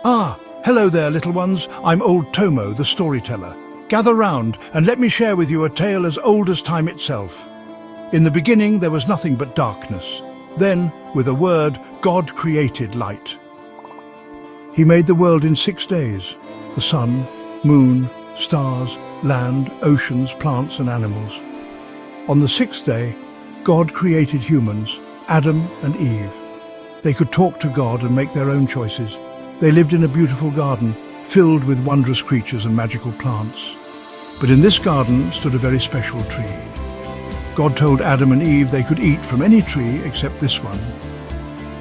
Ah, hello there, little ones. I'm old Tomo, the storyteller. Gather round and let me share with you a tale as old as time itself. In the beginning there was nothing but darkness. Then, with a word, God created light. He made the world in 6 days. The sun, moon, stars, land, oceans, plants and animals. On the 6th day, God created humans, Adam and Eve. They could talk to God and make their own choices. They lived in a beautiful garden, filled with wondrous creatures and magical plants. But in this garden stood a very special tree. God told Adam and Eve they could eat from any tree except this one.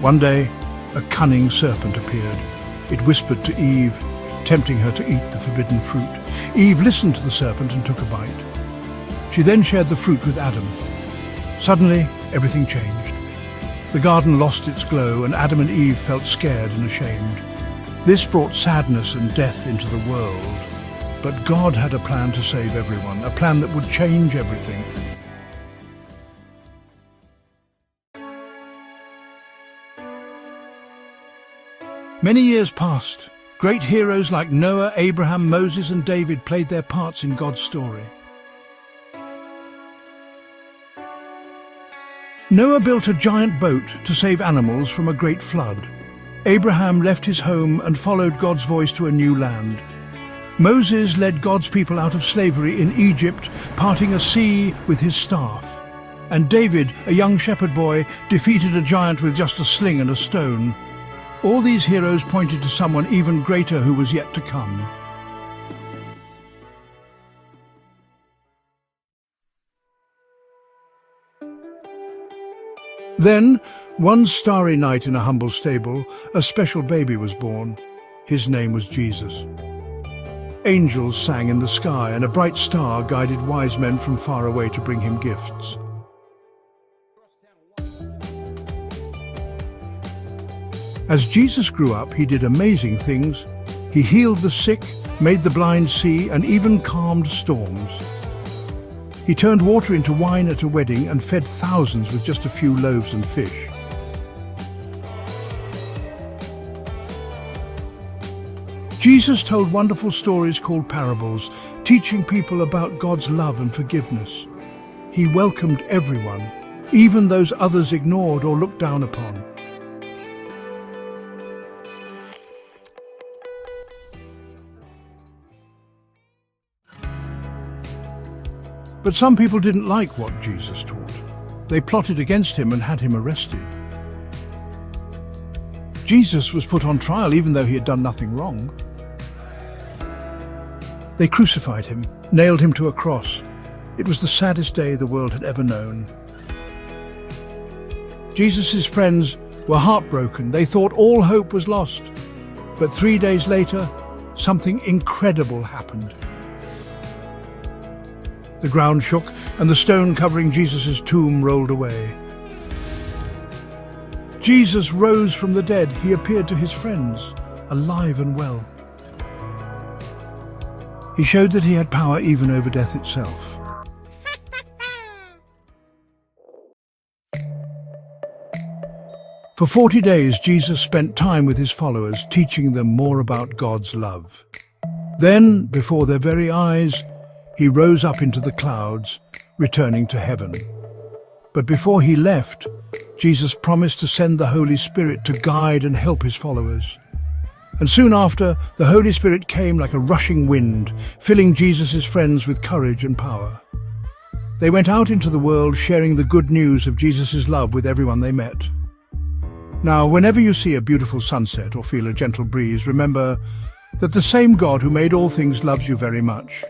One day, a cunning serpent appeared. It whispered to Eve, tempting her to eat the forbidden fruit. Eve listened to the serpent and took a bite. She then shared the fruit with Adam. Suddenly, everything changed. The garden lost its glow and Adam and Eve felt scared and ashamed. This brought sadness and death into the world. But God had a plan to save everyone, a plan that would change everything. Many years passed. Great heroes like Noah, Abraham, Moses and David played their parts in God's story. Noah built a giant boat to save animals from a great flood. Abraham left his home and followed God's voice to a new land. Moses led God's people out of slavery in Egypt, parting a sea with his staff. And David, a young shepherd boy, defeated a giant with just a sling and a stone. All these heroes pointed to someone even greater who was yet to come. Then, one starry night in a humble stable, a special baby was born. His name was Jesus. Angels sang in the sky, and a bright star guided wise men from far away to bring him gifts. As Jesus grew up, he did amazing things. He healed the sick, made the blind see, and even calmed storms. He turned water into wine at a wedding and fed thousands with just a few loaves and fish. Jesus told wonderful stories called parables, teaching people about God's love and forgiveness. He welcomed everyone, even those others ignored or looked down upon. But some people didn't like what Jesus taught. They plotted against him and had him arrested. Jesus was put on trial even though he had done nothing wrong. They crucified him, nailed him to a cross. It was the saddest day the world had ever known. Jesus' friends were heartbroken. They thought all hope was lost. But 3 days later, something incredible happened. The ground shook, and the stone covering Jesus' tomb rolled away. Jesus rose from the dead. He appeared to his friends, alive and well. He showed that he had power even over death itself. For 40 days, Jesus spent time with his followers, teaching them more about God's love. Then, before their very eyes, he rose up into the clouds, returning to heaven. But before he left, Jesus promised to send the Holy Spirit to guide and help his followers. And soon after, the Holy Spirit came like a rushing wind, filling Jesus' friends with courage and power. They went out into the world sharing the good news of Jesus' love with everyone they met. Now, whenever you see a beautiful sunset or feel a gentle breeze, remember that the same God who made all things loves you very much.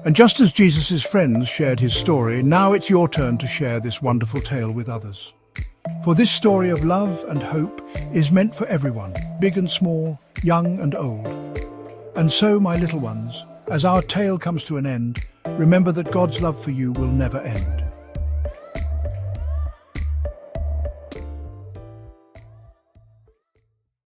And just as Jesus' friends shared his story, now it's your turn to share this wonderful tale with others. For this story of love and hope is meant for everyone, big and small, young and old. And so, my little ones, as our tale comes to an end, remember that God's love for you will never end.